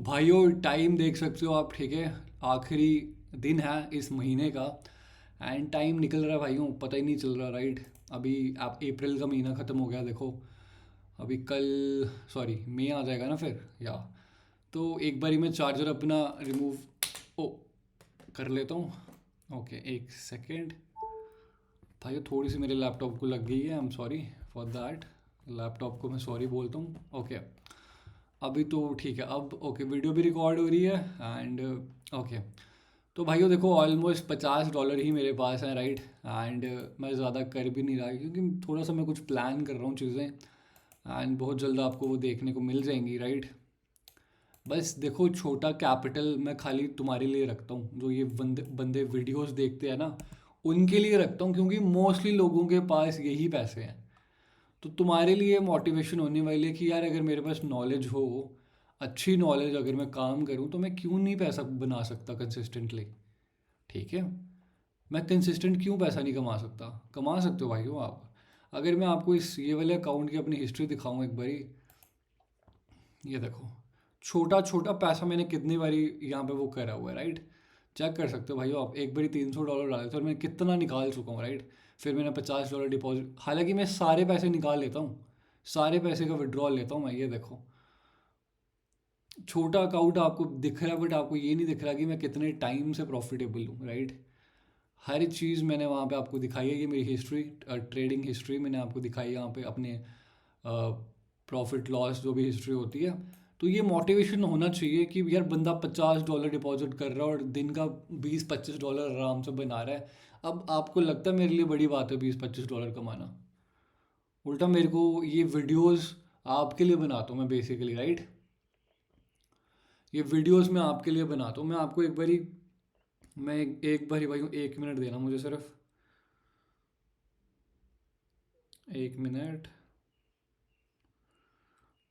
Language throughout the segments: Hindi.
भाइयों टाइम देख सकते हो आप, ठीक है। आखिरी दिन है इस महीने का। एंड टाइम निकल रहा है भाइयों, पता ही नहीं चल रहा, राइट। अभी आप अप्रैल का महीना ख़त्म हो गया देखो। अभी कल, सॉरी, मई आ जाएगा ना फिर, या। तो एक बारी मैं चार्जर अपना रिमूव ओ कर लेता हूँ। ओके, एक सेकेंड। भाइयों थोड़ी सी मेरे लैपटॉप को लग गई है, I am sorry for that. Laptop को मैं सॉरी बोलता हूँ। ओके, अभी तो ठीक है। अब ओके, वीडियो भी रिकॉर्ड हो रही है। एंड ओके, तो भाइयों देखो ऑलमोस्ट $50 ही मेरे पास हैं, राइट। एंड मैं ज़्यादा कर भी नहीं रहा क्योंकि थोड़ा सा मैं कुछ प्लान कर रहा हूँ चीज़ें। एंड बहुत जल्द आपको वो देखने को मिल जाएंगी, राइट। बस देखो, छोटा कैपिटल मैं खाली तुम्हारे लिए रखता हूँ, जो ये बंदे बंदे वीडियोस देखते हैं ना, उनके लिए रखता हूँ, क्योंकि मोस्टली लोगों के पास यही पैसे हैं। तो तुम्हारे लिए मोटिवेशन होने वाली है कि यार अगर मेरे पास नॉलेज हो, अच्छी नॉलेज, अगर मैं काम करूँ तो मैं क्यों नहीं पैसा बना सकता कंसिस्टेंटली, ठीक है। मैं कंसिस्टेंट क्यों पैसा नहीं कमा सकता? कमा सकते हो भाइयों आप। अगर मैं आपको इस ये वाले अकाउंट की अपनी हिस्ट्री दिखाऊं एक बारी, ये देखो, छोटा छोटा पैसा मैंने कितनी बारी यहाँ पे वो करा हुआ है, राइट। चेक कर सकते हो भाइयों आप, एक बारी $300 डाले थे और मैं कितना निकाल चुका हूँ, राइट। फिर मैंने $50 डिपॉजिट, हालांकि मैं सारे पैसे निकाल लेता हूँ, सारे पैसे का विड्रॉल लेता हूँ मैं, ये देखो। छोटा अकाउंट आपको दिख रहा है, बट आपको ये नहीं दिख रहा कि मैं कितने टाइम से प्रॉफिटेबल हूँ, राइट। हर चीज़ मैंने वहाँ पे आपको दिखाई है, कि मेरी हिस्ट्री, ट्रेडिंग हिस्ट्री मैंने आपको दिखाई है यहाँ पे, अपने प्रॉफिट लॉस जो भी हिस्ट्री होती है। तो ये मोटिवेशन होना चाहिए कि यार बंदा $50 डिपॉजिट कर रहा है और दिन का $20-25 आराम से बना रहा है। अब आपको लगता है मेरे लिए बड़ी बात है $20-25 कमाना? उल्टा मेरे को ये वीडियोस आपके लिए बनाता हूँ मैं बेसिकली, राइट। ये वीडियोस मैं आपके लिए बनाता हूँ। मैं आपको एक बारी, मैं एक बारी भाई, 1 मिनट देना मुझे सिर्फ, 1 मिनट।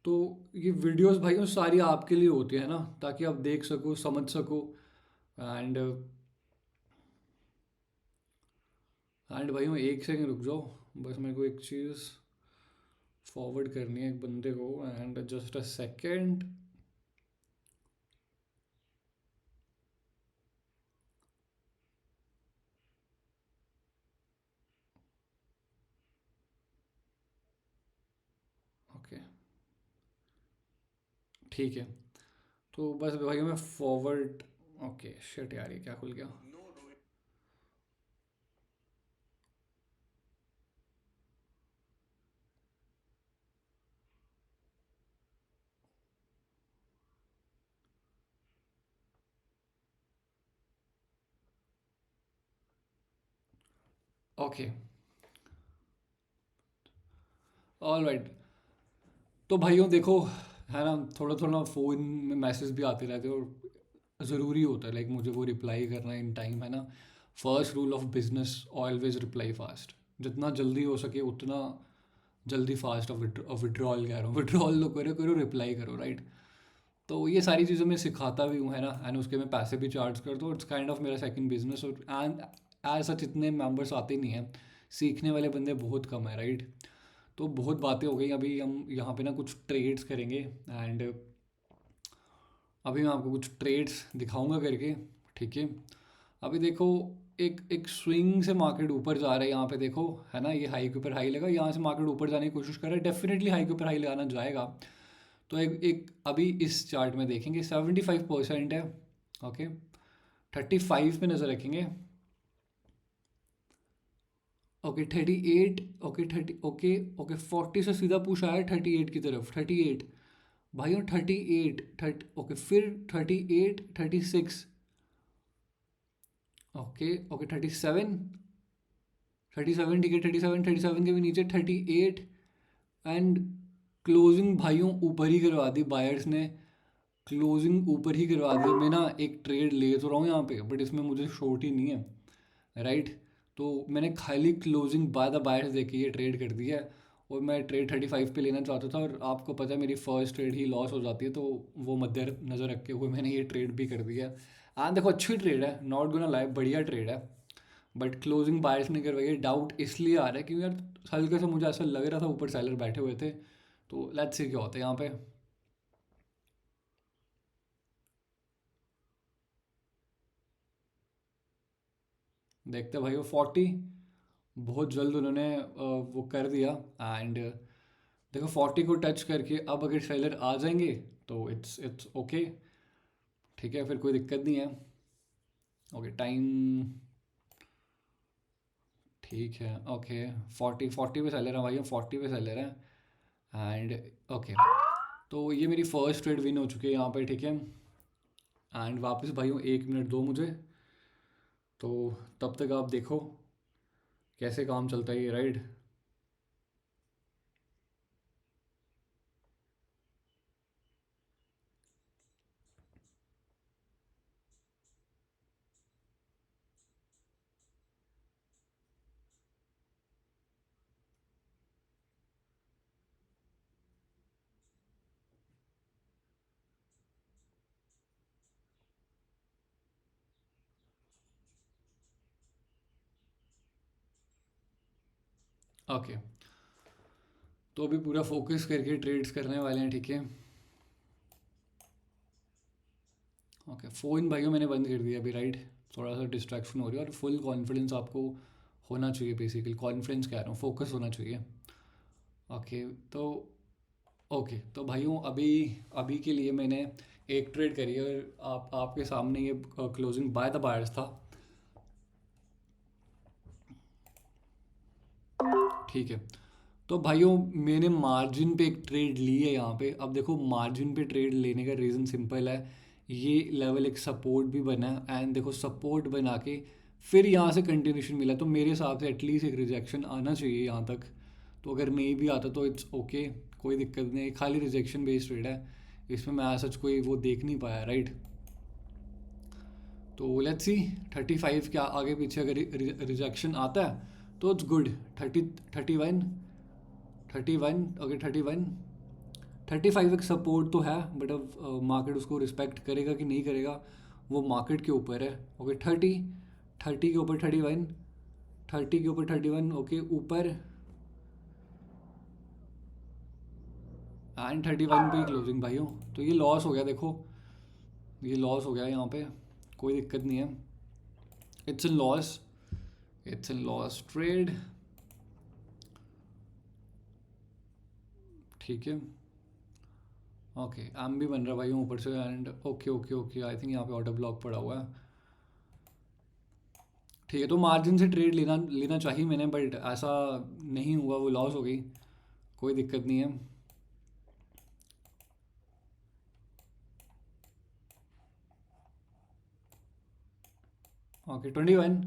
तो ये वीडियोस भाई सारी आपके लिए होती है ना, ताकि आप देख सको, समझ सको। एंड भाई 1 सेकंड रुक जाओ, बस मेरे को एक चीज़ फॉरवर्ड करनी है एक बंदे को, and just a second. Okay, ठीक है। तो बस भाई मैं फॉरवर्ड, ओके शिट यार, ये क्या खुल गया। Okay, all right. तो भाइयों देखो, है ना, थोड़ा थोड़ा फ़ोन में मैसेज भी आते रहते हैं, और ज़रूरी होता है, लाइक मुझे वो रिप्लाई करना इन टाइम, है ना। First rule of business, always reply fast. जितना जल्दी हो सके उतना जल्दी फास्ट। ऑफ विड्रॉल कह रहा हूँ, विड्रॉल तो करो करो, रिप्लाई करो, राइट। तो ये सारी चीज़ें मैं सिखाता भी हूँ, है ना। एंड उसके मैं पैसे भी चार्ज करता हूँ, इट्स काइंड ऑफ मेरा सेकंड बिजनेस। और एंड एज सच इतने मेंबर्स आते नहीं हैं, सीखने वाले बंदे बहुत कम है, राइट। तो बहुत बातें हो गई, अभी हम यहाँ पे ना कुछ ट्रेड्स करेंगे। एंड अभी मैं आपको कुछ ट्रेड्स दिखाऊंगा करके, ठीक है। अभी देखो, एक एक स्विंग से मार्केट ऊपर जा रहा है यहाँ पे, देखो, है ना। ये हाई के ऊपर हाई लगा, यहाँ से मार्केट ऊपर जाने की कोशिश कर रहा है, डेफिनेटली हाई के ऊपर हाई लगाना जाएगा। तो एक अभी इस चार्ट में देखेंगे 75% है, ओके। 35 पे नज़र रखेंगे, ओके 38, ओके 30, ओके ओके 40 से सीधा पुश आया 38 की तरफ, 38। भाइयों 38, 30, ओके, फिर 38, 36, ओके ओके 37, 37, ठीक है, 37, 37 के भी नीचे 38। एंड क्लोजिंग भाइयों ऊपर ही करवा दी बायर्स ने, क्लोजिंग ऊपर ही करवा दी। मैं ना एक ट्रेड ले तो रहा हूँ यहाँ पे, बट इसमें मुझे शॉर्ट ही नहीं है, राइट। तो मैंने खाली क्लोजिंग बाय द बायर्स देख के ये ट्रेड कर दिया है। और मैं ट्रेड 35 पे लेना चाहता था, और आपको पता है मेरी फर्स्ट ट्रेड ही लॉस हो जाती है, तो वो मद्दे नज़र रखते हुए मैंने ये ट्रेड भी कर दिया। हाँ देखो, अच्छी ट्रेड है, नॉट गोना लाई, बढ़िया ट्रेड है। बट क्लोजिंग बायर्स ने करवाई है, डाउट इसलिए आ रहा है क्योंकि यार हल्के से मुझे ऐसा लग रहा था ऊपर सेलर बैठे हुए थे। तो लेट्स सी क्या होता है यहाँ पे। देखते हैं भाई, वो 40 बहुत जल्द उन्होंने वो कर दिया। एंड देखो 40 को टच करके अब अगर सेलर आ जाएंगे तो इट्स ओके। ठीक है, फिर कोई दिक्कत नहीं है। ओके, टाइम ठीक है। ओके, 40 पे सेलर है भाई, हम 40 पे सेलर हैं। एंड ओके, तो ये मेरी फर्स्ट ट्रेड विन हो चुकी है यहाँ पे। ठीक है, एंड वापस भाइयों 1 मिनट दो मुझे, तो तब तक आप देखो कैसे काम चलता है ये, राइट। ओके, तो अभी पूरा फोकस करके ट्रेड्स करने वाले हैं। ठीक है, ओके, फ़ोन भाइयों मैंने बंद कर दिया अभी, राइट। थोड़ा सा डिस्ट्रैक्शन हो रही है, और फुल कॉन्फिडेंस आपको होना चाहिए, बेसिकली कॉन्फिडेंस कह रहा हूँ, फोकस होना चाहिए। ओके, तो ओके, तो भाइयों अभी अभी के लिए मैंने एक ट्रेड करी है, और आपके सामने ये क्लोजिंग बाय द बायर्स था। ठीक है, तो भाइयों मैंने मार्जिन पे एक ट्रेड ली है यहाँ पे। अब देखो, मार्जिन पे ट्रेड लेने का रीज़न सिंपल है, ये लेवल एक सपोर्ट भी बना है, एंड देखो सपोर्ट बना के फिर यहाँ से कंटिन्यूशन मिला, तो मेरे हिसाब से एटलीस्ट एक रिजेक्शन आना चाहिए यहाँ तक। तो अगर नहीं भी आता तो इट्स ओके, कोई दिक्कत नहीं, खाली रिजेक्शन बेस्ड ट्रेड है, इसमें मैं सच कोई वो देख नहीं पाया, राइट। तो लेट्स सी 35 के आगे पीछे अगर रिजेक्शन आता है तो इट्स गुड। 30, 31, 31, ओके 31, 35 एक सपोर्ट तो है, बट अब मार्केट उसको रिस्पेक्ट करेगा कि नहीं करेगा वो मार्केट के ऊपर है। ओके, 30, 30 के ऊपर 31, 30 के ऊपर 31, ओके ऊपर, एंड 31 पे ही क्लोजिंग भाइयों। तो ये लॉस हो गया, देखो ये लॉस हो गया यहाँ पे, कोई दिक्कत नहीं है, it's in loss, it's in loss trade. ठीक है, ओके, एम भी बन रहा है भाई ऊपर से, and okay okay okay, I think यहाँ पे ऑटो ब्लॉक पड़ा हुआ है। ठीक है, तो मार्जिन से ट्रेड लेना लेना चाहिए मैंने, बट ऐसा नहीं हुआ, वो लॉस हो गई, कोई दिक्कत नहीं है। ओके, 21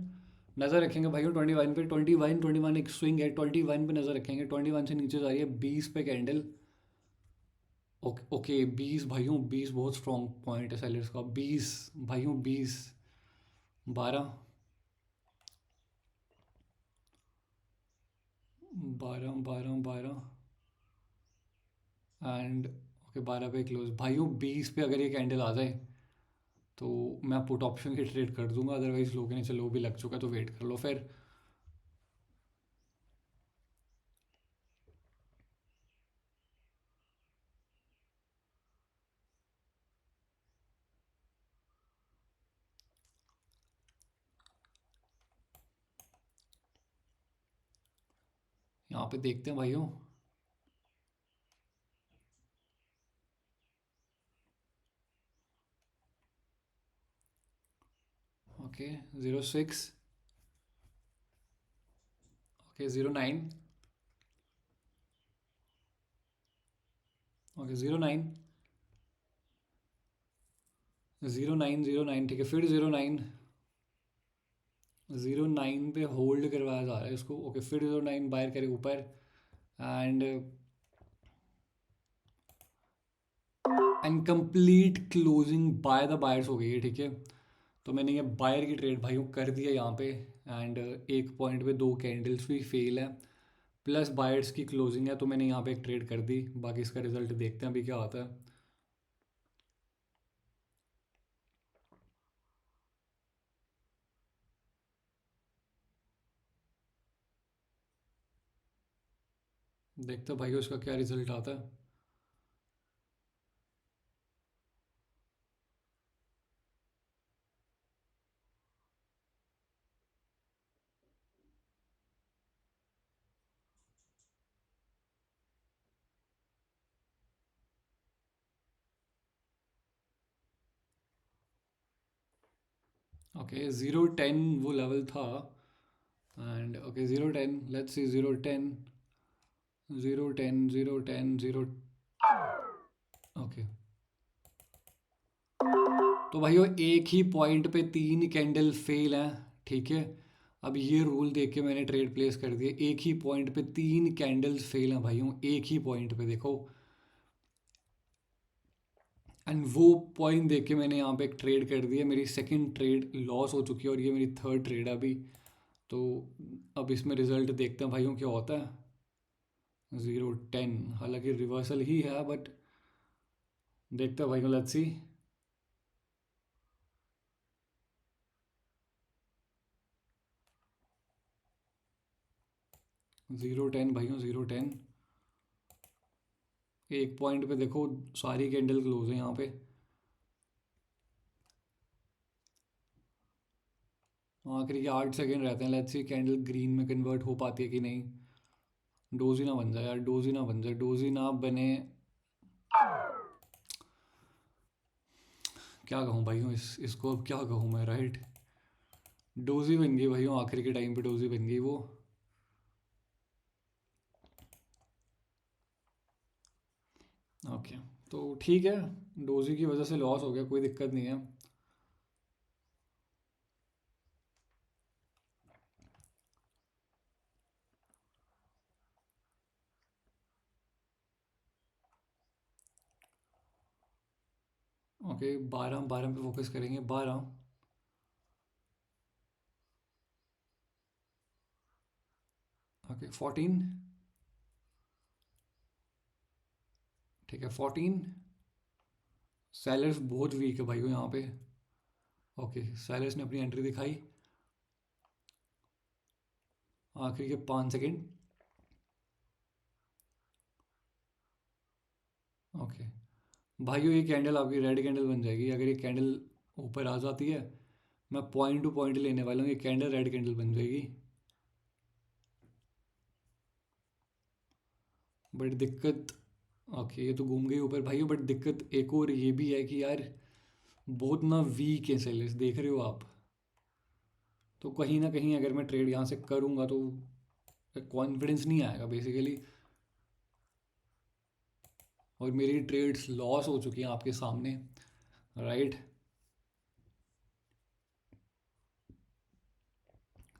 नज़र रखेंगे भाइयों, 21 पे, 21, 21 एक स्विंग है, 21 पे नज़र रखेंगे, 21 से नीचे जा रही है 20 पे कैंडल। ओके ओके, 20 भाइयों, 20 बहुत स्ट्रॉन्ग पॉइंट है सेलर्स का, 20 भाइयों, 20, 12, 12, 12, 12, एंड ओके 12 पे क्लोज भाइयों, 20 पे अगर ये कैंडल आ जाए तो मैं पुट ऑप्शन की ट्रेड कर दूंगा, अदरवाइज लोगों ने चलो भी लग चुका है तो वेट कर लो फिर। यहाँ पे देखते हैं भाइयों। ओके, 06, ओके 09, ओके 09, 09, 09, ठीक है, फिर 09, 09 पे होल्ड करवाया जा रहा है इसको। ओके, फिर 09 बायर करे ऊपर, and complete closing by the buyers हो गई है। ठीक है, तो मैंने ये बायर की ट्रेड भाइयों कर दिया यहाँ पे, एंड एक पॉइंट पे दो कैंडल्स भी फेल है, प्लस बायर्स की क्लोजिंग है, तो मैंने यहाँ पे एक ट्रेड कर दी। बाकी इसका रिजल्ट देखते हैं अभी क्या आता है। देखते हैं भाई उसका क्या रिजल्ट आता है। ओके 0-10 वो लेवल था। And okay 0-10, let's see 0-10, 0-10, 0-10, 0। Okay, तो भाइयों एक ही पॉइंट पे 3 कैंडल फेल हैं, ठीक है। अब ये रूल देख के मैंने ट्रेड प्लेस कर दिया, एक ही पॉइंट पे 3 कैंडल्स फेल हैं भाइयों, एक ही पॉइंट पे देखो। एंड वो पॉइंट देख के मैंने यहाँ पे एक ट्रेड कर दिया, मेरी सेकंड ट्रेड लॉस हो चुकी है और ये मेरी थर्ड ट्रेड है अभी। तो अब इसमें रिजल्ट देखते हैं भाइयों क्या होता है। 0-10 हालांकि रिवर्सल ही है, बट देखते हैं भाइयों, लेट्स सी। 0-10 भाइयों, 0-10, एक पॉइंट पे देखो सारी कैंडल क्लोज है यहाँ पे। आखिरी के 8 सेकेंड रहते हैं, लेट्स सी कैंडल ग्रीन में कन्वर्ट हो पाती है कि नहीं। डोजी ना बन जाए यार, डोजी ना बन जाए, डोजी ना बने। क्या कहूँ भाइयों, इसको अब क्या कहूँ मैं, राइट। डोजी बन गई भाइयों, आखिरी के टाइम पे डोजी बन गई वो। ओके, तो ठीक है, डोजी की वजह से लॉस हो गया, कोई दिक्कत नहीं है। ओके 12, 12 पे फोकस करेंगे, 12। ओके 14, ठीक है 14। सेलर्स बहुत वीक है भाइयों यहाँ पे। ओके सेलर्स ने अपनी एंट्री दिखाई, आखिरी के 5 सेकेंड। ओके भाइयों, ये कैंडल आपकी रेड कैंडल बन जाएगी अगर ये कैंडल ऊपर आ जाती है। मैं पॉइंट टू पॉइंट लेने वाला हूँ, ये कैंडल रेड कैंडल बन जाएगी। बट दिक्कत, ओके ये तो घूम गई ऊपर भाइयों, बट दिक्कत एक और ये भी है कि यार बहुत ना वीक है सेलर्स, देख रहे हो आप। तो कहीं ना कहीं अगर मैं ट्रेड यहाँ से करूँगा तो कॉन्फिडेंस नहीं आएगा बेसिकली। और मेरी ट्रेड्स लॉस हो चुकी हैं आपके सामने, राइट।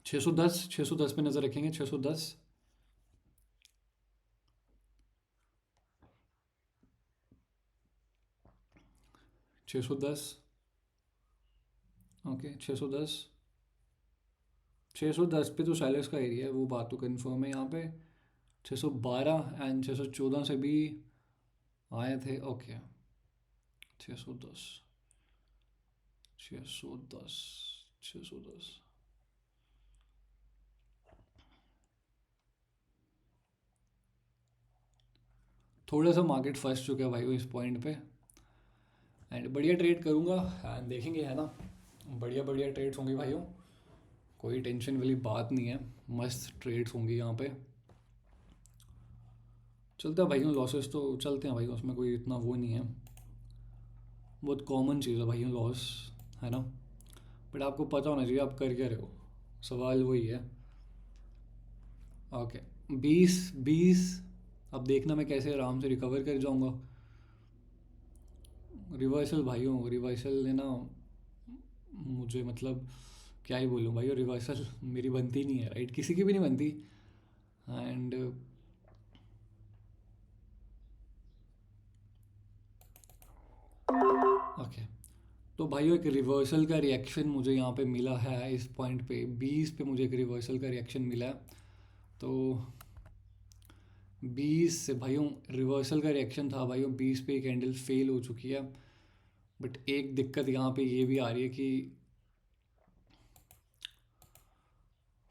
610, 610 पे नज़र रखेंगे, 610। 610, ओके 610। 610 पे तो साइलेंस का एरिया है, वो बात तो कंफर्म है यहाँ पे। 612 एंड 614 से भी आए थे, ओके। 610, 610, 610। थोड़ा सा मार्केट फंस चुका है भाई इस पॉइंट पे। एंड बढ़िया ट्रेड करूँगा, एंड देखेंगे है ना, बढ़िया बढ़िया ट्रेड्स होंगी भाइयों, कोई टेंशन वाली बात नहीं है। मस्त ट्रेड्स होंगी यहाँ पे। चलता है भाइयों, लॉसेस तो चलते हैं भाइयों, उसमें कोई इतना वो नहीं है, बहुत कॉमन चीज़ है भाइयों लॉस, है ना। बट आपको पता होना चाहिए आप कर क्या रहे हो, सवाल वही है। ओके 20, 20। अब देखना मैं कैसे आराम से रिकवर कर जाऊँगा। रिवर्सल भाइयों, रिवर्सल है ना, मुझे मतलब क्या ही बोलूँ भाइयों, रिवर्सल मेरी बनती नहीं है, राइट, किसी की भी नहीं बनती। एंड ओके, तो भाइयों एक रिवर्सल का रिएक्शन मुझे यहाँ पे मिला है इस पॉइंट पे, 20 पे मुझे एक रिवर्सल का रिएक्शन मिला है। तो 20 से भाइयों रिवर्सल का रिएक्शन था भाइयों, 20 पे कैंडल फेल हो चुकी है। बट एक दिक्कत यहाँ पे ये भी आ रही है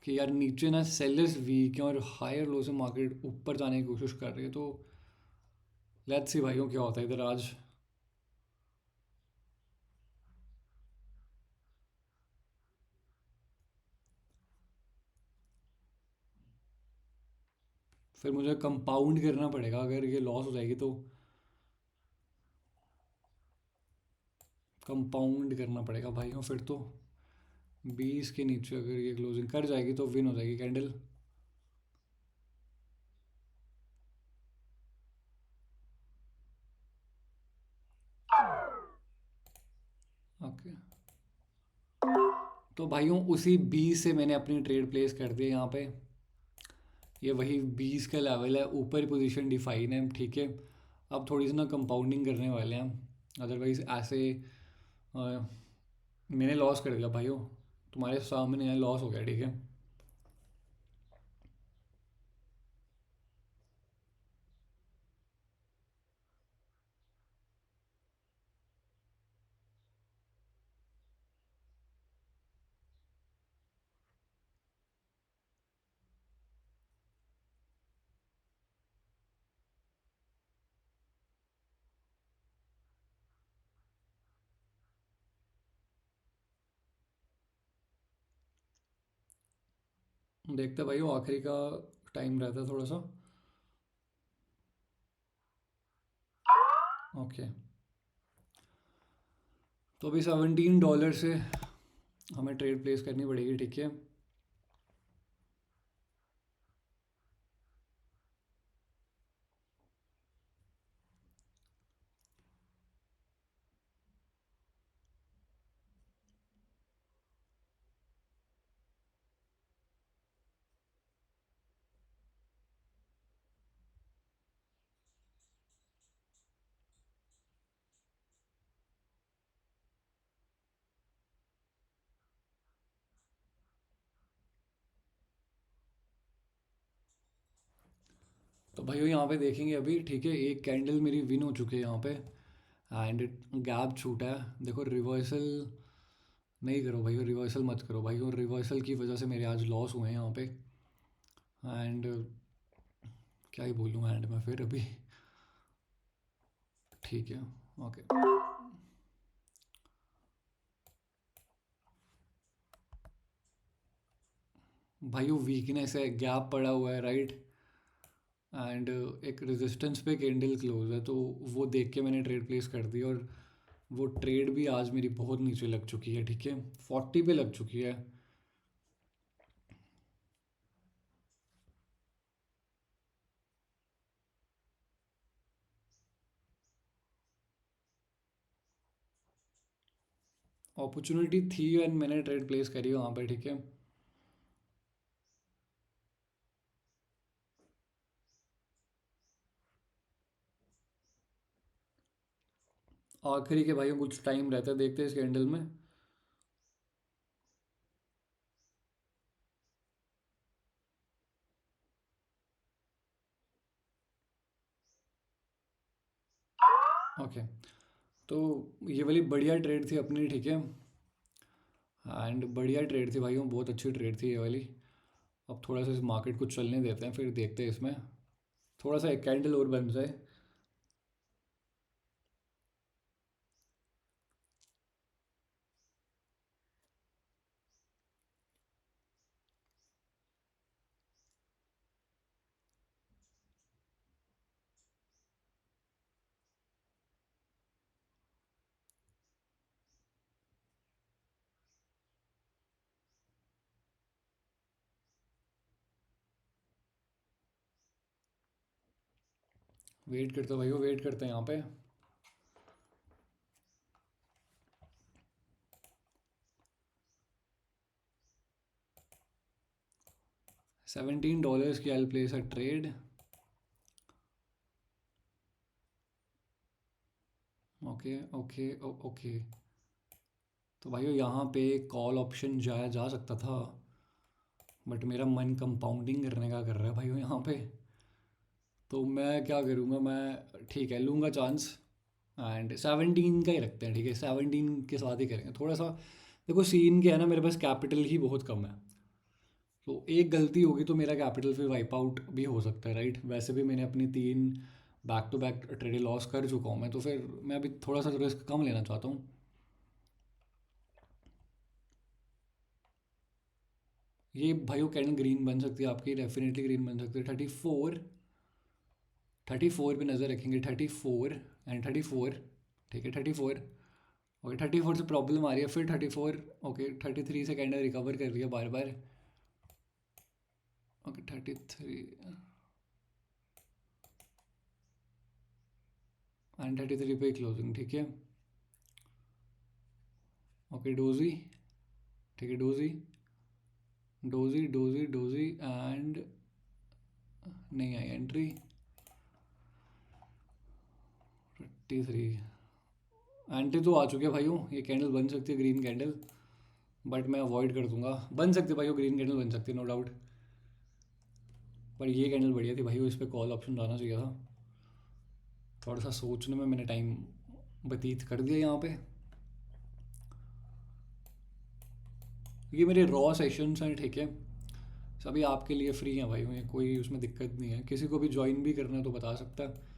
कि यार नीचे ना सेलर्स वीक हैं और हायर लो से मार्केट ऊपर जाने की कोशिश कर रही है। तो लेट्स सी भाइयों क्या होता है इधर आज। फिर मुझे कंपाउंड करना पड़ेगा अगर ये लॉस हो जाएगी तो, कंपाउंड करना पड़ेगा भाइयों फिर तो। 20 के नीचे अगर ये क्लोजिंग कर जाएगी तो विन हो जाएगी कैंडल। ओके, तो भाइयों उसी 20 से मैंने अपनी ट्रेड प्लेस कर दी है यहाँ पे। ये वही 20 का लेवल है, ऊपर पोजीशन डिफाइन है, ठीक है। अब थोड़ी सी ना कंपाउंडिंग करने वाले हैं हम, अदरवाइज ऐसे मैंने लॉस कर दिया भाइयों, तुम्हारे सामने लॉस हो गया, ठीक है। देखते भाई, वो आखिरी का टाइम रहता है थोड़ा सा। ओके, तो अभी $17 से हमें ट्रेड प्लेस करनी पड़ेगी, ठीक है। तो भाई यहाँ पे देखेंगे अभी, ठीक है, एक कैंडल मेरी विन हो चुकी है यहाँ पे, एंड गैप छूटा है। देखो रिवर्सल नहीं करो भाई, रिवर्सल मत करो भाई, और रिवर्सल की वजह से मेरे आज लॉस हुए हैं यहाँ पे। एंड क्या ही बोलूँ एंड में फिर अभी, ठीक है। ओके भाई, वो वीकनेस है, गैप पड़ा हुआ है, राइट। एंड एक रेजिस्टेंस पे कैंडल क्लोज है, तो वो देख के मैंने ट्रेड प्लेस कर दी, और वो ट्रेड भी आज मेरी बहुत नीचे लग चुकी है, ठीक है, 40 पे लग चुकी है। अपॉर्चुनिटी थी एंड मैंने ट्रेड प्लेस करी वहाँ पे, ठीक है। आखिरी के भाइयों कुछ टाइम रहता है, देखते हैं इस कैंडल में। ओके, तो ये वाली बढ़िया ट्रेड थी अपनी, ठीक है। एंड बढ़िया ट्रेड थी भाइयों, बहुत अच्छी ट्रेड थी ये वाली। अब थोड़ा सा इस मार्केट को चलने देते हैं, फिर देखते हैं इसमें थोड़ा सा एक कैंडल और बन जाए। वेट करते हैं भाइयों, वेट करते हैं यहाँ पे। $17 की I place a trade. Okay okay okay, तो भाइयों यहाँ पे कॉल ऑप्शन जाया जा सकता था, बट मेरा मन कंपाउंडिंग करने का कर रहा है भाइयों यहाँ पे। तो मैं क्या करूँगा, मैं ठीक है लूँगा चांस, एंड 17 का ही रखते हैं, ठीक है, 17 के साथ ही करेंगे थोड़ा सा। देखो सीन क्या है ना, मेरे पास कैपिटल ही बहुत कम है, तो एक गलती होगी तो मेरा कैपिटल फिर वाइप आउट भी हो सकता है, राइट। वैसे भी मैंने अपनी 3 back to back trade loss कर चुका हूँ मैं, तो फिर मैं अभी थोड़ा सा रिस्क कम लेना चाहता हूँ। ये भाइयों कैंडल ग्रीन बन सकती है आपकी, डेफिनेटली ग्रीन बन सकती है। 34, 34 पे नज़र रखेंगे, 34 एंड 34, ठीक है 34। ओके 34 से प्रॉब्लम आ रही है, फिर 34। ओके 33 से कैंडल रिकवर कर रही है बार बार। ओके 33 एंड 33 पे क्लोजिंग, ठीक है। ओके डोजी, ठीक है doji doji doji doji and नहीं आई एंट्री 33। एंट्री तो आ चुके हैं भाइयों, ये कैंडल बन सकती है ग्रीन कैंडल, बट मैं अवॉइड कर दूंगा। बन सकती है भाइयों, ग्रीन कैंडल बन सकती है नो डाउट, पर ये कैंडल बढ़िया थी भाइयों, इस पर कॉल ऑप्शन आना चाहिए था। थोड़ा सा सोचने में मैंने टाइम व्यतीत कर दिया यहाँ पे। ये मेरे रॉ सेशंस हैं, ठीक है, सभी आपके लिए फ्री हैं भाई, ये कोई उसमें दिक्कत नहीं है, किसी को भी ज्वाइन भी करना है तो बता सकता है।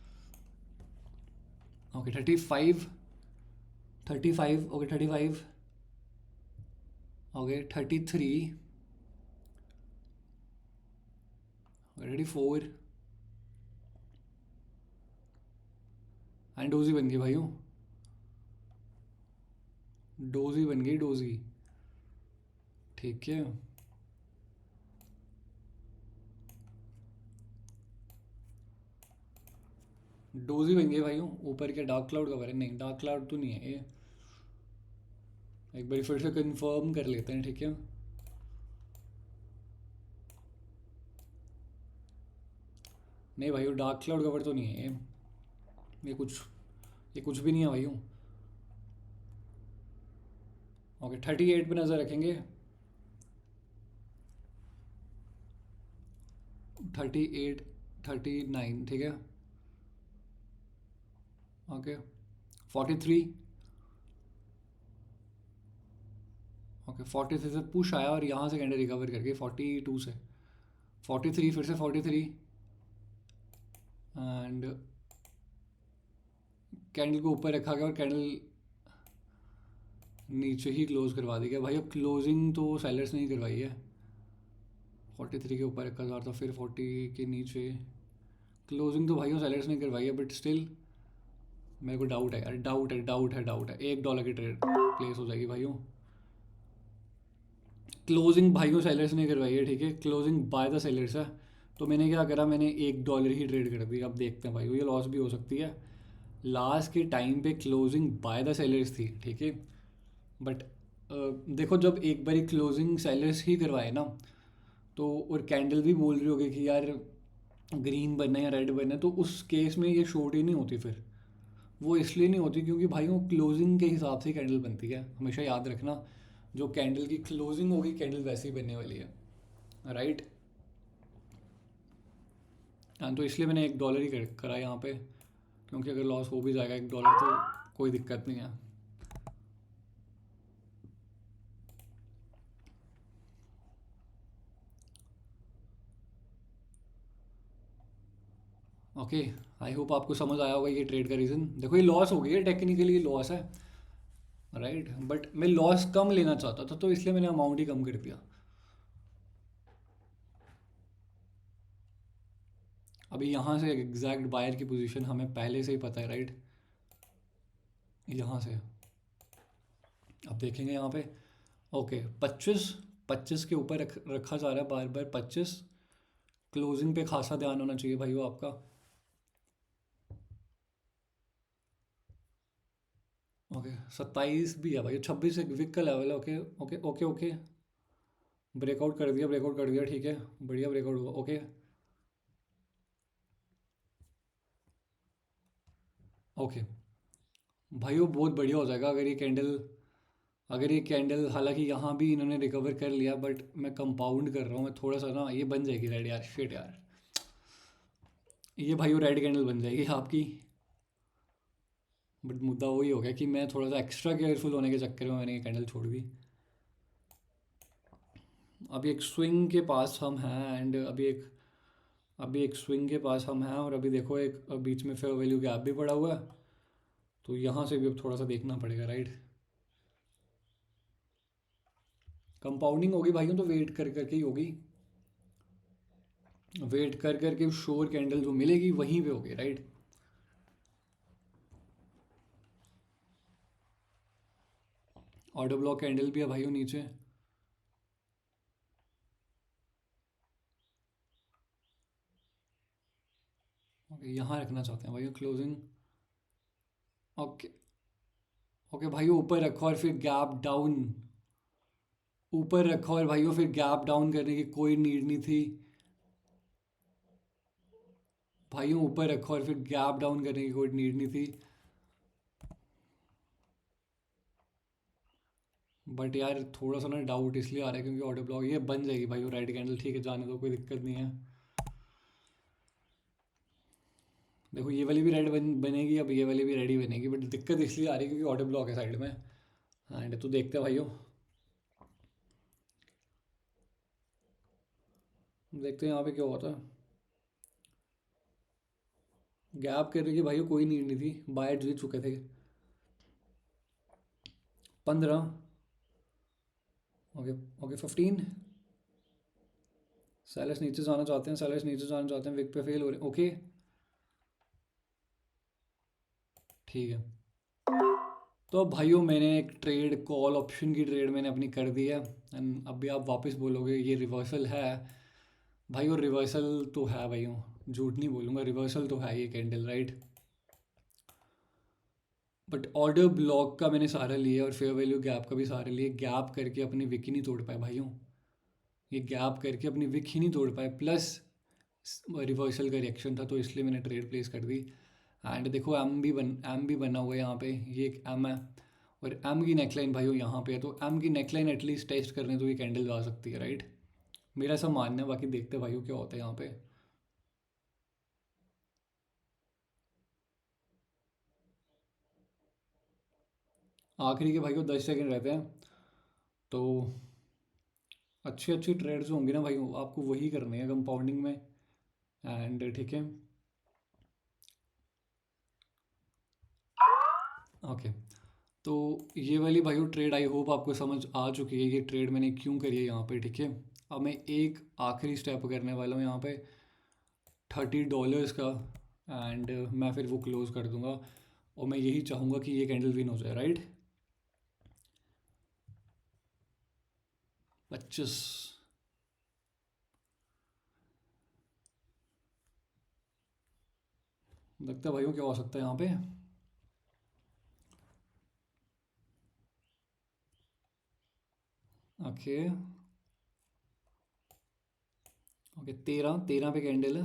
Okay 35, 35, okay 35, okay 33, okay 34 and doji बन गई भाइयों, डोजी बन गई डोजी, ठीक है। डोजी बन गई भाइयों, ऊपर क्या डार्क क्लाउड कवर है? नहीं डार्क क्लाउड तो नहीं है ये, एक बार फिर से कंफर्म कर लेते हैं, ठीक है। नहीं भाइयों डार्क क्लाउड कवर तो नहीं है ये कुछ, ये कुछ भी नहीं है भाइयों। ओके 38 पे नज़र रखेंगे, 38, 39, ठीक है। ओके 43, ओके 43 से पुश आया और यहाँ से कैंडल रिकवर करके 42 से 43, फिर से 43 एंड कैंडल को ऊपर रखा गया और कैंडल नीचे ही क्लोज करवा दी गया भाई। अब क्लोजिंग तो सेलर्स ने ही करवाई है, 43 के ऊपर रखा था, फिर 40 के नीचे क्लोजिंग तो भाइयों सेलर्स ने करवाई है, बट स्टिल मेरे को डाउट है यार, डाउट है डाउट है डाउट है। $1 की ट्रेड प्लेस हो जाएगी भाइयों, क्लोजिंग भाइयों सेलर्स ने करवाई है, ठीक है, क्लोजिंग बाय द सेलर्स है। तो मैंने क्या करा, मैंने $1 ही ट्रेड कर दी। अब देखते हैं भाइयों, ये लॉस भी हो सकती है। लास्ट के टाइम पे क्लोजिंग बाय द सेलर्स थी, ठीक है, बट देखो जब एक बारी क्लोजिंग सेलर्स ही करवाए ना, तो और कैंडल भी बोल रही होगी कि यार ग्रीन बनना है या रेड बनना है, तो उस केस में ये शॉर्ट ही नहीं होती फिर। वो इसलिए नहीं होती क्योंकि भाई वो क्लोजिंग के हिसाब से कैंडल बनती है, हमेशा याद रखना। जो कैंडल की क्लोजिंग होगी कैंडल वैसी ही बनने वाली है, राइट। हाँ तो इसलिए मैंने $1 ही करा यहाँ पे, क्योंकि अगर लॉस हो भी जाएगा $1 तो कोई दिक्कत नहीं है। ओके आई होप आपको समझ आया होगा ये ट्रेड का रीज़न। देखो ये लॉस हो गई है, टेक्निकली लॉस है, राइट, बट मैं लॉस कम लेना चाहता था तो इसलिए मैंने अमाउंट ही कम कर दिया। अभी यहाँ से एग्जैक्ट बायर की पोजीशन हमें पहले से ही पता है, राइट, यहाँ से अब देखेंगे यहाँ पे। ओके 25, 25 के ऊपर रखा जा रहा है बार बार 25। क्लोजिंग पे खासा ध्यान होना चाहिए भाई वो आपका। ओके 27 भी है भाई, 26 एक विक का लेवल है। Okay okay okay okay breakout कर दिया, ब्रेकआउट कर दिया, ठीक है, बढ़िया ब्रेकआउट हुआ। ओके ओके भाई वो बहुत बढ़िया हो जाएगा अगर ये कैंडल, अगर ये कैंडल, हालांकि यहाँ भी इन्होंने रिकवर कर लिया, बट मैं कंपाउंड कर रहा हूँ, मैं थोड़ा सा ना, ये बन जाएगी रेड यार, शिट यार, ये भाई वो रेड कैंडल बन जाएगी आपकी। बट मुद्दा वही हो गया कि मैं थोड़ा सा एक्स्ट्रा केयरफुल होने के चक्कर में मैंने ये कैंडल छोड़ दी। अभी एक स्विंग के पास हम हैं एंड अभी एक स्विंग के पास हम हैं, और अभी देखो एक बीच में फेयर वैल्यू गैप भी पड़ा हुआ है, तो यहाँ से भी अब थोड़ा सा देखना पड़ेगा, राइट। कंपाउंडिंग होगी भाइयों तो वेट कर करके ही होगी, वेट कर करके श्योर कैंडल जो मिलेगी वहीं पे होगी, राइट। ऑर्डर ब्लॉक कैंडल भी है भाइयों नीचे। ओके, यहाँ रखना चाहते हैं भाइयों क्लोजिंग। ओके। ओके भाइयों, ऊपर रखो और फिर गैप डाउन। ऊपर रखो और भाइयों फिर गैप डाउन करने की कोई नीड नहीं थी। भाइयों ऊपर रखो और फिर गैप डाउन करने की कोई नीड नहीं थी। बट यार थोड़ा सा ना डाउट इसलिए आ रहा है क्योंकि ऑर्डर ब्लॉक ये बन जाएगी भाई, रेड कैंडल ठीक है, जाने दो, कोई दिक्कत नहीं है। देखो ये वाली भी रेड बनेगी, अब ये वाली भी रेड ही बनेगी, बट दिक्कत इसलिए आ रही है क्योंकि ऑर्डर ब्लॉक है साइड में। एंड तो देखते हैं भाइयों, देखते हैं यहाँ पे क्या होता है। गैप करने की भाइयों कोई नीड नहीं थी, बायर जीत चुके थे। 15। ओके। ओके 15। सेलर्स नीचे जाना चाहते हैं, सेलर्स नीचे जाना चाहते हैं, विक पे फेल हो रहे हैं। ओके ठीक है। तो भाइयों मैंने एक ट्रेड, कॉल ऑप्शन की ट्रेड मैंने अपनी कर दी है। एंड अभी आप वापस बोलोगे ये रिवर्सल है। भाइयों रिवर्सल तो है भाइयों, झूठ नहीं बोलूँगा, रिवर्सल तो है ये candle, right. But order block का मैंने सहारा लिया और फेयर वैल्यू गैप का भी सहारा लिया। गैप करके अपनी विक ही नहीं तोड़ पाए भाइयों, ये गैप करके अपनी विक ही नहीं तोड़ पाए, प्लस रिवर्सल का रिएक्शन था, तो इसलिए मैंने ट्रेड प्लेस कर दी। एंड देखो एम भी बना हुआ है यहाँ पे, ये एक एम है। और एम की नेकलाइन भाइयों यहाँ पे है, तो एम की नेकलाइन एटलीस्ट टेस्ट करने तो ये कैंडल जा सकती है, राइट। मेरा सब मानना है, बाकी देखते हैं भाइयों क्या होता है यहाँ पे। आखिरी के भाइयों 10 सेकंड रहते हैं, तो अच्छी अच्छी ट्रेड्स होंगी ना भाइयों, आपको वही करनी है कंपाउंडिंग में। एंड ठीक है। ओके। तो ये वाली भाइयों ट्रेड आई होप आपको समझ आ चुकी है, ये ट्रेड मैंने क्यों करी है यहाँ पे, ठीक है। अब मैं एक आखिरी स्टेप करने वाला हूँ यहाँ पे, $30 का। एंड मैं फिर वो क्लोज़ कर दूँगा, और मैं यही चाहूँगा कि ये कैंडल विन हो जाए, राइट। 25। लगता है भाइयों क्या हो सकता है यहाँ पे। ओके। ओके 13, 13 पे कैंडल है।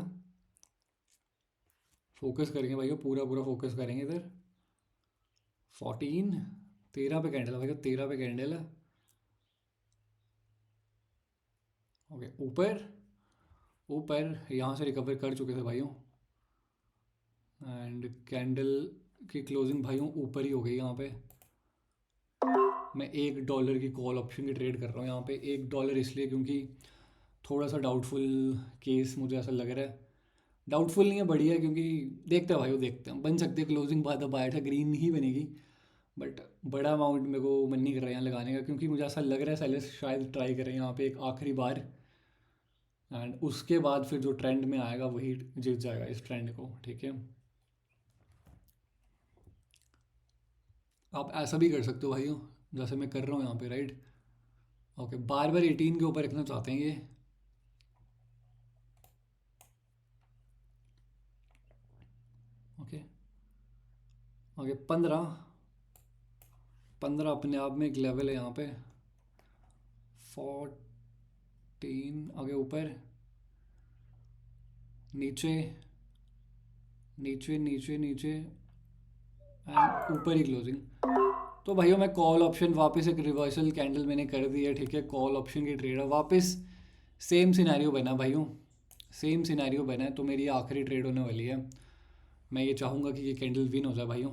फोकस करेंगे भाइयों, पूरा पूरा फोकस करेंगे इधर। 14। 13 पे कैंडल है भाइयों, 13 पे कैंडल है। ओके ऊपर। ऊपर यहाँ से रिकवर कर चुके थे भाइयों। एंड कैंडल की क्लोजिंग भाइयों ऊपर ही हो गई यहाँ पे। मैं $1 की कॉल ऑप्शन की ट्रेड कर रहा हूँ यहाँ पे। $1 इसलिए क्योंकि थोड़ा सा डाउटफुल केस मुझे ऐसा लग रहा है। डाउटफुल नहीं है, बढ़िया है, क्योंकि देखते हैं भाइयों, देखते हैं, बन सकती है क्लोजिंग बाद अब बायर था ग्रीन ही बनेगी। बट बड़ा अमाउंट मेरे को मन नहीं कर रहा है यहाँ लगाने का, क्योंकि मुझे ऐसा लग रहा है सेलर्स शायद ट्राई करें यहाँ पे एक आखिरी बार। एंड उसके बाद फिर जो ट्रेंड में आएगा वही जीत जाएगा इस ट्रेंड को, ठीक है। आप ऐसा भी कर सकते हो भाइयों, जैसे मैं कर रहा हूँ यहाँ पे, राइट। ओके बार बार 18 के ऊपर रखना चाहते हैं ये। ओके। ओके 15। 15 अपने आप में एक लेवल है यहाँ पे। 14। आगे ऊपर, नीचे, नीचे नीचे नीचे, एंड ऊपर ही क्लोजिंग। तो भाइयों मैं कॉल ऑप्शन वापस, एक रिवर्सल कैंडल मैंने कर दी है, ठीक है। कॉल ऑप्शन की ट्रेड है वापस, सेम सिनेरियो बना भाइयों, सेम सिनेरियो बना है, तो मेरी ये आखिरी ट्रेड होने वाली है। मैं ये चाहूँगा कि ये कैंडल विन हो जाए भाइयों।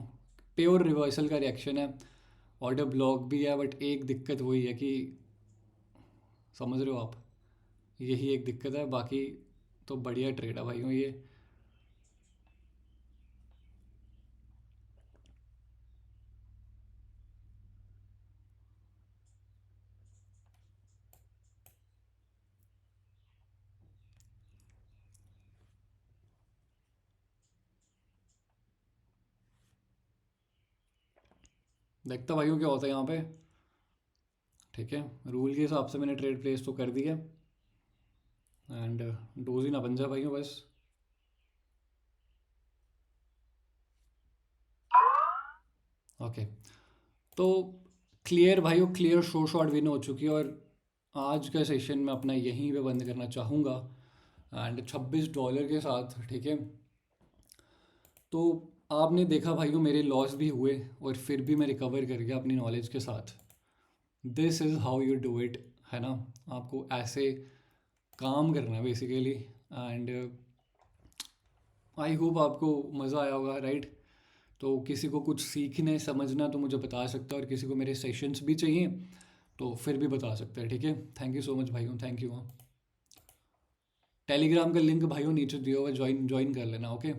प्योर रिवर्सल का रिएक्शन है, ऑर्डर ब्लॉक भी है, बट एक दिक्कत वही है कि, समझ रहे हो आप, यही एक दिक्कत है, बाकी तो बढ़िया ट्रेड है भाइयों ये। देखता भाइयों क्या होता है यहाँ पे। ठीक है, रूल के हिसाब से मैंने ट्रेड प्लेस तो कर दिया। एंड डोजी ना बन जाए भाइयों बस। ओके, तो क्लियर भाइयों, क्लियर शो शॉट विन हो चुकी है, और आज का सेशन मैं अपना यहीं पे बंद करना चाहूँगा। एंड $26 के साथ, ठीक है। तो आपने देखा भाइयों, मेरे लॉस भी हुए और फिर भी मैं रिकवर कर गया अपनी नॉलेज के साथ। This is how you do it, है ना। आपको ऐसे काम करना है बेसिकली। एंड आई होप आपको मज़ा आया होगा, राइट। तो किसी को कुछ सीखने समझना तो मुझे बता सकता है, और किसी को मेरे सेशंस भी चाहिए तो फिर भी बता सकते हैं, ठीक है। थैंक यू सो मच भाइयों, थैंक यू। टेलीग्राम का लिंक भाइयों नीचे दिया हुआ है, ज्वाइन ज्वाइन कर लेना, ओके।